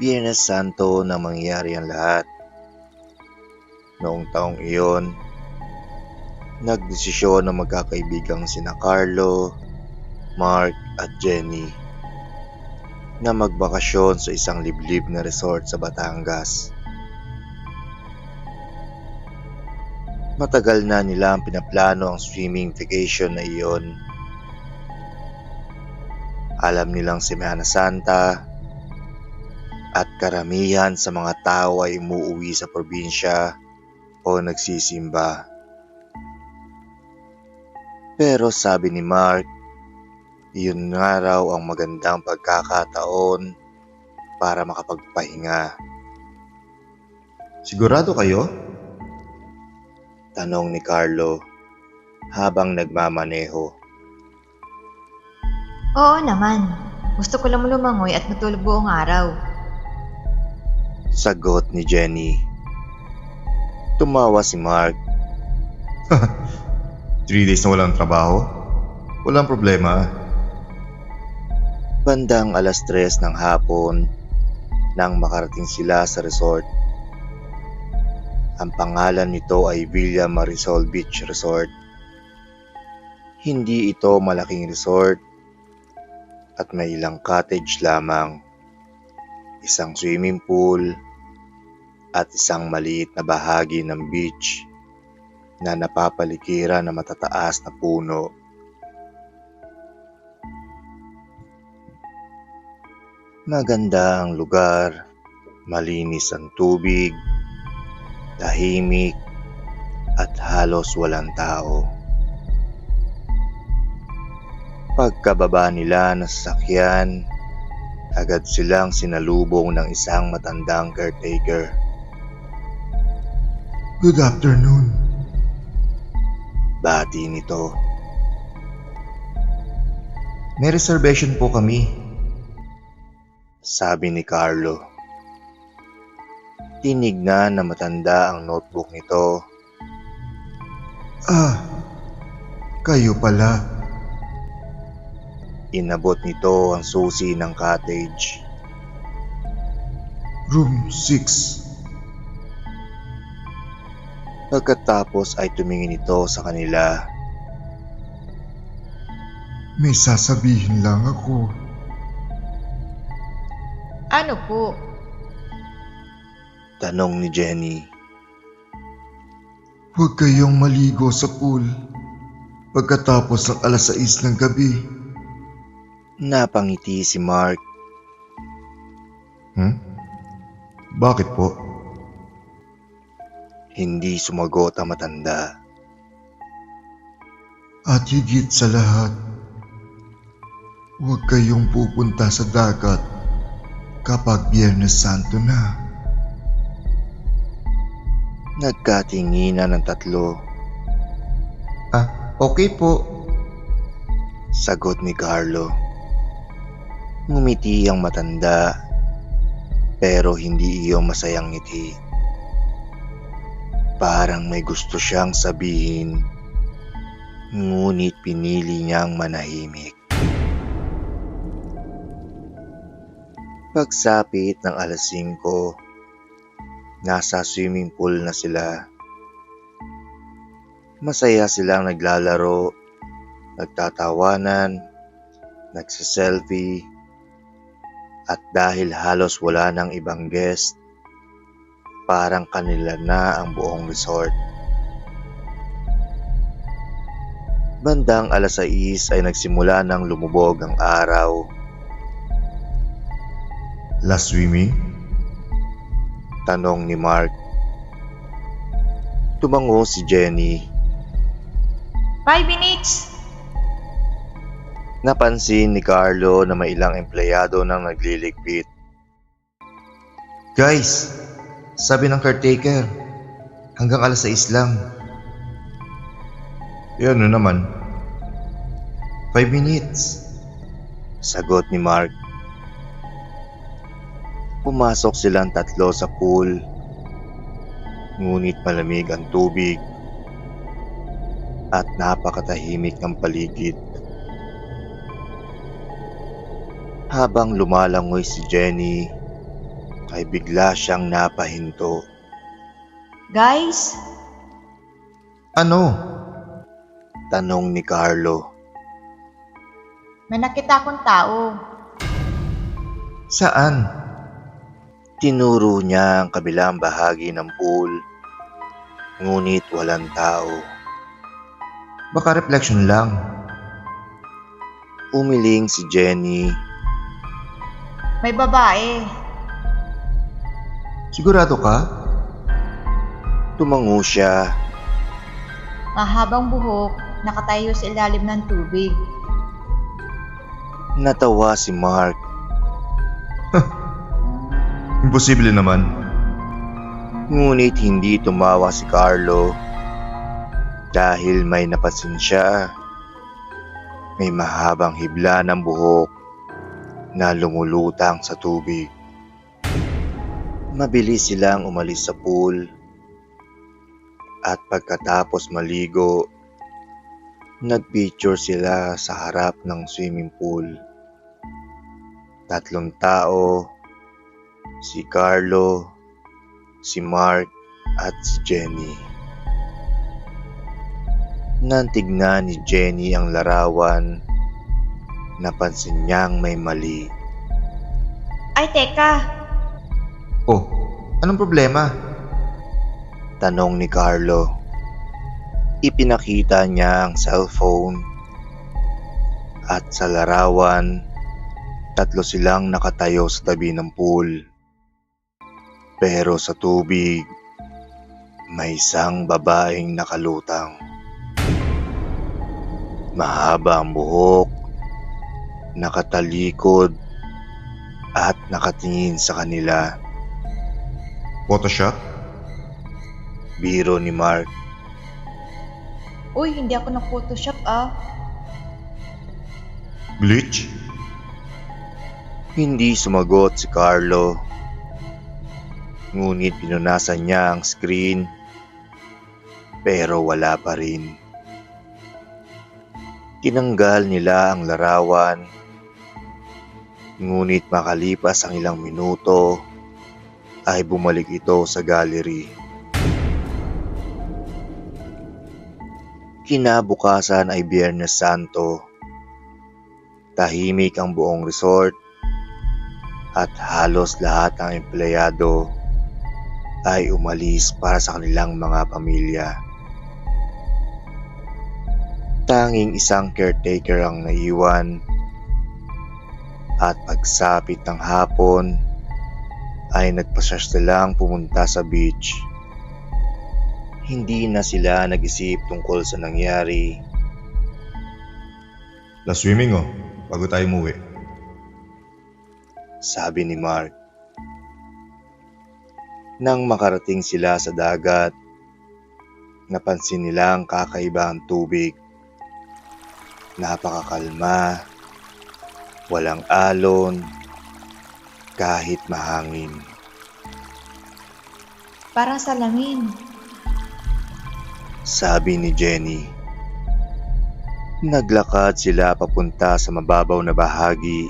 Biyernes Santo nang mangyari ang lahat. Noong taong iyon, nagdesisyon ng magkakaibigang sina Carlo, Mark at Jenny na magbakasyon sa isang liblib na resort sa Batangas. Matagal na nila ang pinaplano ang swimming vacation na iyon. Alam nilang Semana Santa at karamihan sa mga tao ay umuuwi sa probinsya o nagsisimba. Pero sabi ni Mark, iyon nga raw ang magandang pagkakataon para makapagpahinga. Sigurado kayo? Tanong ni Carlo habang nagmamaneho. Oo naman. Gusto ko lang lumangoy at matulog buong araw. Sagot ni Jenny. Tumawa si Mark. 3 days na walang trabaho? Walang problema. Bandang 3:00 ng hapon nang makarating sila sa resort. Ang pangalan nito ay Villa Marisol Beach Resort. Hindi ito malaking resort at may ilang cottage lamang, isang swimming pool at isang maliit na bahagi ng beach na napapaligiran ng matataas na puno. Maganda ang lugar, malinis ang tubig, tahimik at halos walang tao. Pagkababa nila ng sasakyan, agad silang sinalubong ng isang matandang caretaker. Good afternoon. Bati nito. May reservation po kami. Sabi ni Carlo. Tinignan na matanda ang notebook nito. Kayo pala. Inabot nito ang susi ng cottage. Room 6. Pagkatapos ay tumingin ito sa kanila. May sasabihin lang ako. Ano po? Tanong ni Jenny. Huwag kayong maligo sa pool pagkatapos ng 6:00 ng gabi. Napangiti si Mark. Bakit po? Hindi sumagot ang matanda. At higit sa lahat, huwag kayong pupunta sa dagat kapag Biyernes Santo na. Nagkatinginan ng tatlo. Okay po. Sagot ni Carlo. Ngumiti ang matanda, pero hindi iyon masayang ngiti. Parang may gusto siyang sabihin, ngunit pinili niyang manahimik. Pagsapit ng 5:00, nasa swimming pool na sila. Masaya silang naglalaro, nagtatawanan, nagsiselfie, at dahil halos wala nang ibang guest, parang kanila na ang buong resort. Bandang 6:00 ay nagsimula nang lumubog ang araw. Last swimming? Tanong ni Mark. Tumango si Jenny. 5 minutes! Napansin ni Carlo na may ilang empleyado nang nagliligpit. Guys, sabi ng caretaker, hanggang 6:00 lang. Yan naman. 5 minutes. Sagot ni Mark. Pumasok silang tatlo sa pool. Ngunit malamig ang tubig at napakatahimik ng paligid. Habang lumalangoy si Jenny, ay bigla siyang napahinto. Guys, Ano? Tanong ni Carlo. may nakita akong tao. Saan? Tinuro niya ang kabilang bahagi ng pool, ngunit walang tao. Baka reflection lang. Umiling si Jenny. May babae. Sigurado ka? Tumango siya. Mahabang buhok, nakatayo sa ilalim ng tubig. Natawa si Mark. Imposible naman. Ngunit hindi tumawa si Carlo dahil may napansin siya. May mahabang hibla ng buhok na lumulutang sa tubig. Mabilis silang umalis sa pool at pagkatapos maligo, nagpicture sila sa harap ng swimming pool. 3 tao, si Carlo, si Mark at si Jenny. Nang tignan ni Jenny ang larawan, napansin niyang may mali. Ay, teka. Oh, anong problema? Tanong ni Carlo. Ipinakita niya ang cellphone at sa larawan, 3 silang nakatayo sa tabi ng pool. Pero sa tubig, may isang babaeng nakalutang. Mahaba ang buhok, nakatalikod at nakatingin sa kanila. Photoshop? Biro ni Mark. Uy, hindi ako na-photoshop Glitch? Hindi sumagot si Carlo. Ngunit pinunasan niya ang screen, pero wala pa rin. Tinanggal nila ang larawan, ngunit makalipas ang ilang minuto, ay bumalik ito sa gallery. Kinabukasan ay Biyernes Santo. Tahimik ang buong resort at halos lahat ng empleyado ay umalis para sa kanilang mga pamilya. Tanging isang caretaker ang naiwan at pagsapit ng hapon ay nagpasya silang pumunta sa beach. Hindi na sila nag-isip tungkol sa nangyari. Last swimming bago tayo umuwi. Sabi ni Mark. Nang makarating sila sa dagat, napansin nila ang kakaibang tubig. Napakakalma, walang alon, kahit mahangin. Parang salamin. Sabi ni Jenny. Naglakad sila papunta sa mababaw na bahagi.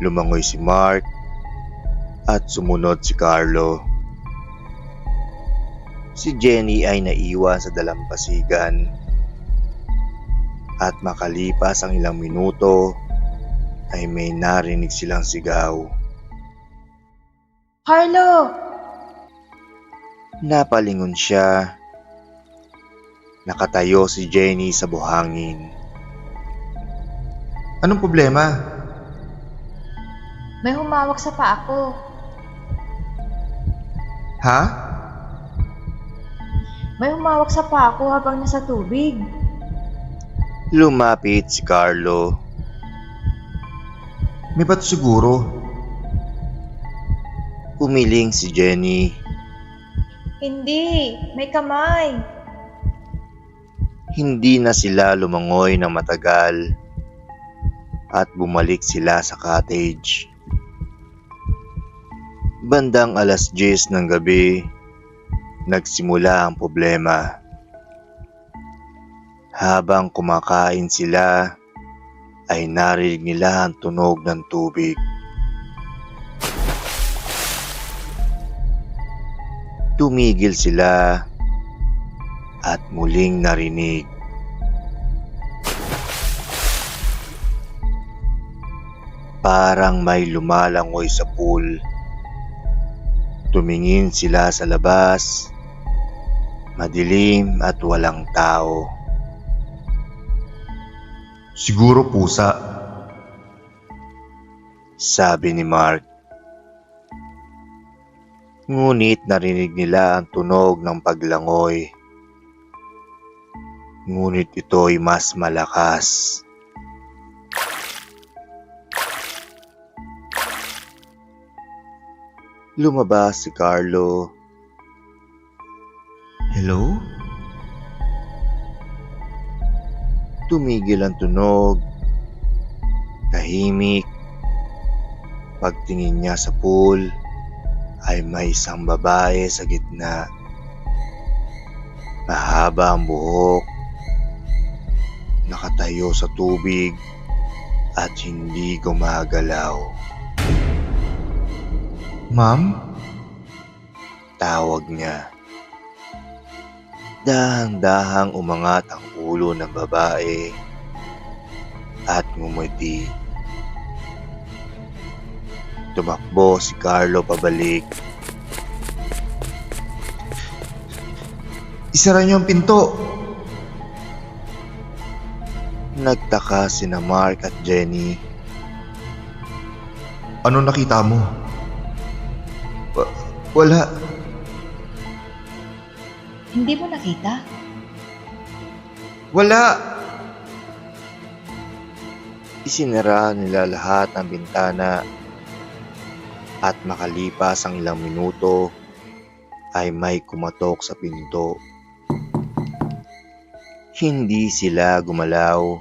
Lumangoy si Mark at sumunod si Carlo. Si Jenny ay naiwan sa dalampasigan at makalipas ang ilang minuto ay may narinig silang sigaw. Carlo! Napalingon siya. Nakatayo si Jenny sa buhangin. Anong problema? May humawak sa paa ko. Ha? May humawak sa paa ko habang nasa tubig. Lumapit si Carlo. May bato siguro. Umiling si Jenny. Hindi, may kamay. Hindi na sila lumangoy ng matagal at bumalik sila sa cottage. Bandang 10:00 ng gabi, nagsimula ang problema. Habang kumakain sila, ay narinig nila ang tunog ng tubig. Tumigil sila at muling narinig. Parang may lumalangoy sa pool. Tumingin sila sa labas. Madilim at walang tao. Siguro pusa. Sabi ni Mark. Ngunit narinig nila ang tunog ng paglangoy. Ngunit ito'y mas malakas. Lumabas si Carlo. Hello? Tumigil ang tunog. Tahimik. Pagtingin niya sa pool, ay may isang babae sa gitna. Mahaba ang buhok. Nakatayo sa tubig at hindi gumagalaw. Ma'am? Tawag niya. Dahang-dahang umangat ang ulo ng babae at ngumiti. Tumakbo si Carlo pabalik. Isara niyo ang pinto. Nagtaka sina Mark at Jenny. Ano nakita mo? Wala. Hindi mo nakita? Wala. Isinara nila lahat ng bintana at makalipas ang ilang minuto ay may kumatok sa pinto. Hindi sila gumalaw.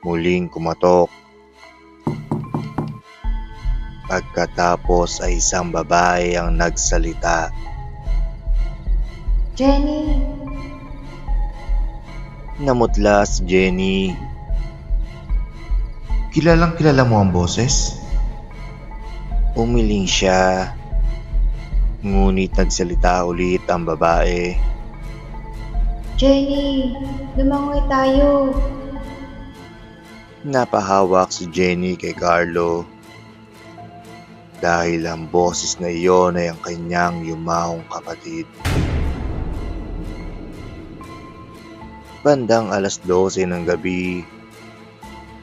Muling kumatok. Pagkatapos ay isang babae ang nagsalita. Jenny! Namutla si Jenny. Kilalang kilala mo ang boses? Umiling siya. Ngunit nagsalita ulit ang babae. Jenny! Lumangoy tayo! Napahawak si Jenny kay Carlo. Dahil ang boses na iyon ay ang kanyang yumahong kapatid. Bandang 12:00 ng gabi,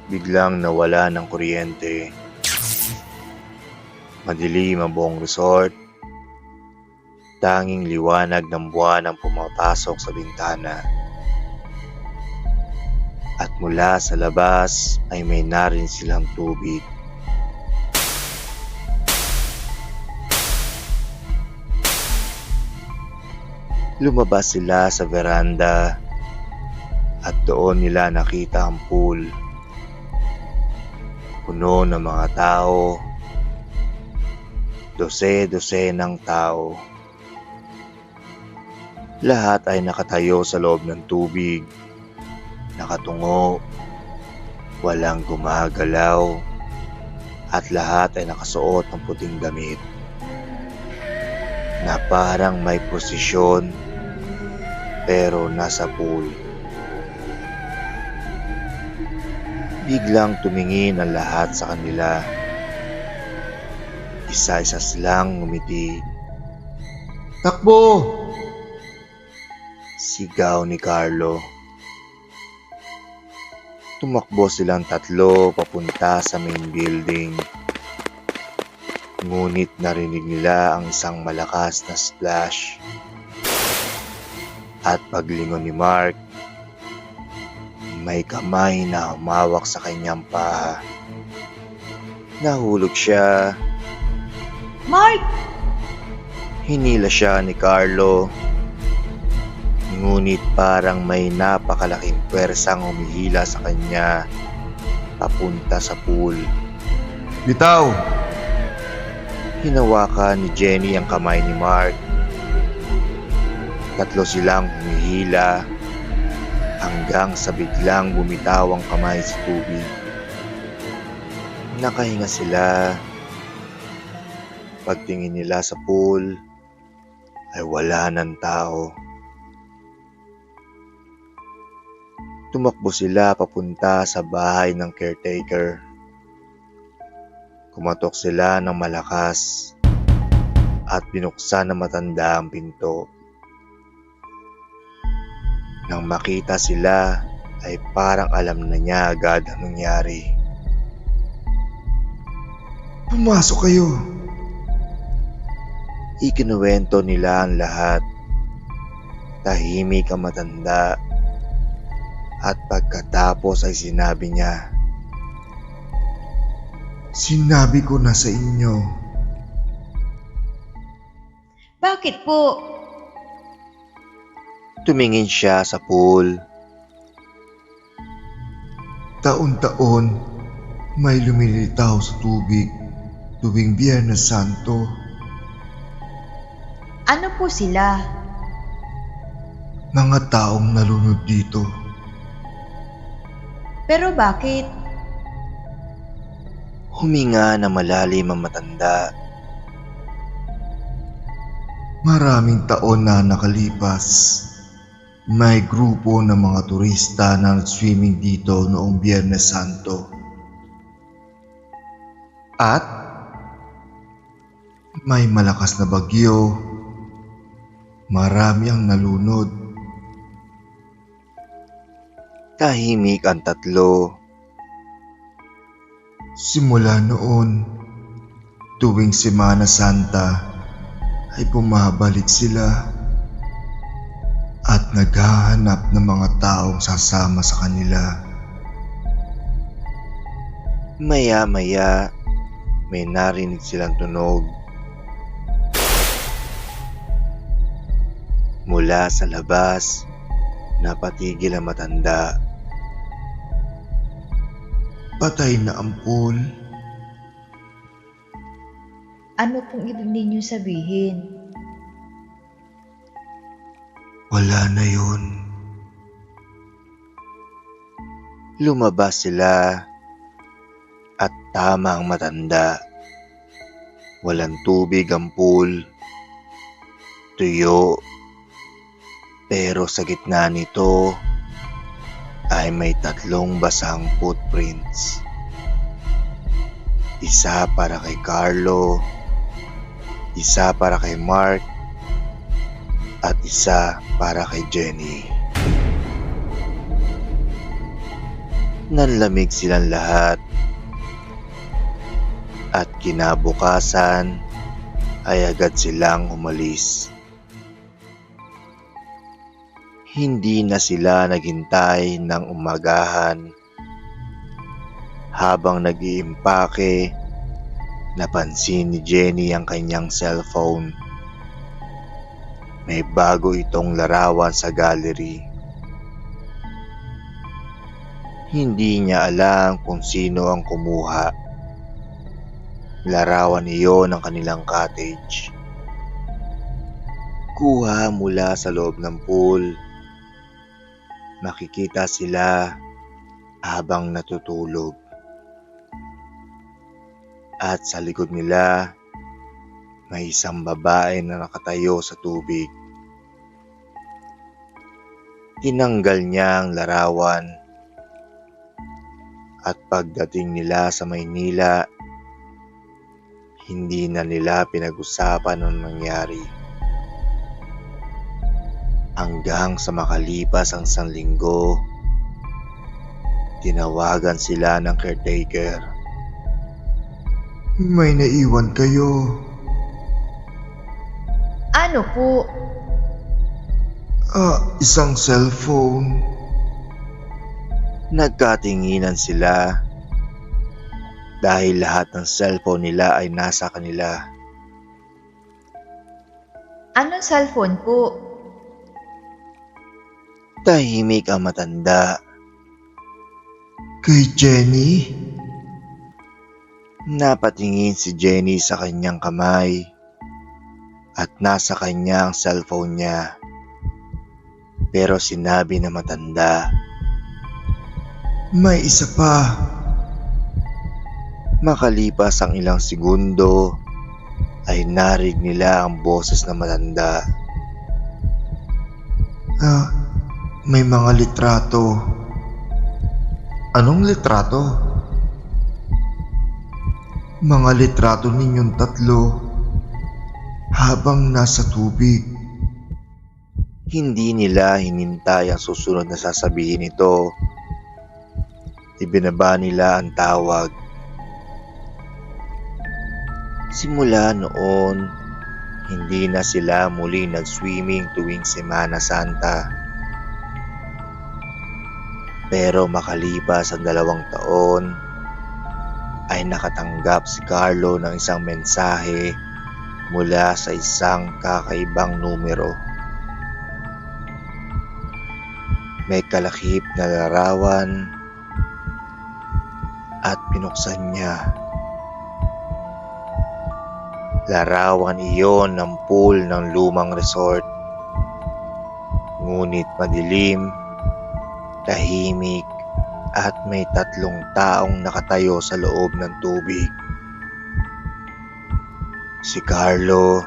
biglang nawala ng kuryente. Madilim ang buong resort. Tanging liwanag ng buwan ang pumapasok sa bintana. At mula sa labas ay may narin silang tubig. Lumabas sila sa veranda at doon nila nakita ang pool. Puno ng mga tao. Dose-dose ng tao. Lahat ay nakatayo sa loob ng tubig. Nakatungo. Walang gumagalaw. At lahat ay nakasuot ng puting damit. Na parang may posisyon pero nasa pool. Biglang tumingin ang lahat sa kanila. Isa-isa silang ngumiti. Takbo! Sigaw ni Carlo. Tumakbo silang tatlo papunta sa main building. Ngunit narinig nila ang isang malakas na splash. At paglingon ni Mark, may kamay na humawak sa kanyang paa. Nahulog siya. Mark! Hinila siya ni Carlo. Ngunit parang may napakalaking pwersang humihila sa kanya papunta sa pool. Bitaw! Hinawakan ni Jenny ang kamay ni Mark. Tatlo silang humihila hanggang sa biglang bumitaw ang kamay sa tubig. Nakahinga sila. Pagtingin nila sa pool, ay wala ng tao. Tumakbo sila papunta sa bahay ng caretaker. Kumatok sila ng malakas at binuksan ng matanda ang pinto. Nang makita sila ay parang alam na niya agad ang nangyari. Pumasok kayo. Ikinuwento nila ang lahat. Tahimik ang matanda at pagkatapos ay sinabi niya, Sinabi ko na sa inyo. Bakit po? tumingin siya sa pool. Taon-taon may lumilitaw sa tubig tuwing Biyernes Santo. Ano po sila? Mga taong nalunod dito. Pero bakit? Huminga na malalim ang matanda. Maraming taon na nakalipas. May grupo ng mga turista na nag-swimming dito noong Biyernes Santo. At may malakas na bagyo. Marami ang nalunod. Tahimik ang tatlo. Simula noon, tuwing Semana Santa ay bumabalik sila at naghahanap ng mga taong sasama sa kanila. Maya-maya, may narinig silang tunog. Mula sa labas, napatigil ang matanda. Patay na ang pool. Ano pong ibig ninyo sabihin? Wala na yun. Lumabas sila at tama ang matanda. Walang tubig ang pool. Tuyo. Pero sa gitna nito ay may 3 basang footprints. Isa para kay Carlo, isa para kay Mark, at isa para kay Jenny. Nanlamig silang lahat at kinabukasan ay agad silang umalis. Hindi na sila naghintay ng umagahan. Habang nag-iimpake, napansin ni Jenny ang kanyang cellphone. May bago itong larawan sa gallery. Hindi niya alam kung sino ang kumuha. Larawan iyon ng kanilang cottage. Kuha mula sa loob ng pool. Makikita sila habang natutulog. At sa likod nila, may isang babae na nakatayo sa tubig. Tinanggal niya ang larawan. At pagdating nila sa Maynila, hindi na nila pinag-usapan ang nangyari. Hanggang sa makalipas ang 1 linggo, tinawagan sila ng caretaker. May naiwan kayo. Ano po? Isang cellphone. Nagkatinginan sila dahil lahat ng cellphone nila ay nasa kanila. Anong cellphone po? Tahimik ang matanda. Kay Jenny? Napatingin si Jenny sa kanyang kamay at nasa kanya ang cellphone niya. Pero sinabi ng matanda, May isa pa. makalipas ang ilang segundo ay narinig nila ang boses ng matanda. May mga litrato. Anong litrato? Mga litrato ninyong tatlo habang nasa tubig. Hindi nila hinintay ang susunod na sasabihin nito. Ibinaba nila ang tawag. Simula noon, hindi na sila muli nag-swimming tuwing Semana Santa. Pero makalipas ang 2 taon, ay nakatanggap si Carlo ng isang mensahe mula sa isang kakaibang numero. May kalakip na larawan at pinuksan niya. Larawan iyon ng pool ng lumang resort. Ngunit madilim, tahimik at may 3 taong nakatayo sa loob ng tubig. Si Carlo,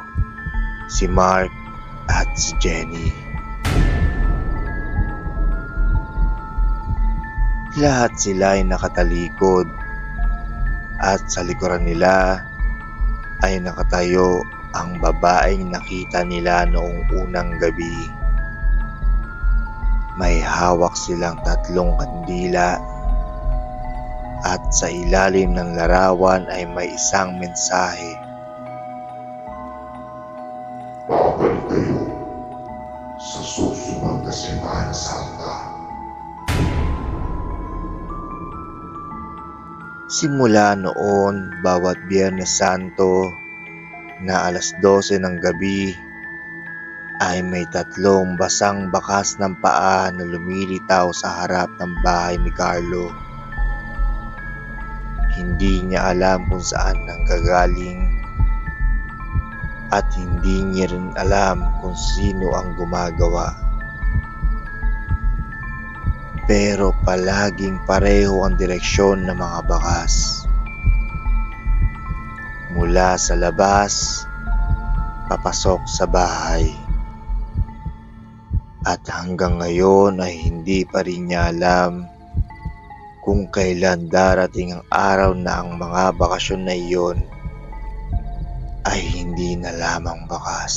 si Mark at si Jenny. Lahat sila ay nakatalikod at sa likuran nila ay nakatayo ang babaeng nakita nila noong unang gabi. May hawak silang 3 kandila at sa ilalim ng larawan ay may isang mensahe. Babalik kayo sa susunod na Semana Santa. Simula noon, bawat Biyernes Santo na 12:00 ng gabi ay may 3 basang bakas ng paa na lumilitaw sa harap ng bahay ni Carlo. Hindi niya alam kung saan nanggagaling at hindi niya rin alam kung sino ang gumagawa. Pero palaging pareho ang direksyon ng mga bakas. Mula sa labas, papasok sa bahay. At hanggang ngayon ay hindi pa rin niya alam kung kailan darating ang araw na ang mga bakasyon na iyon ay hindi na lamang bakas.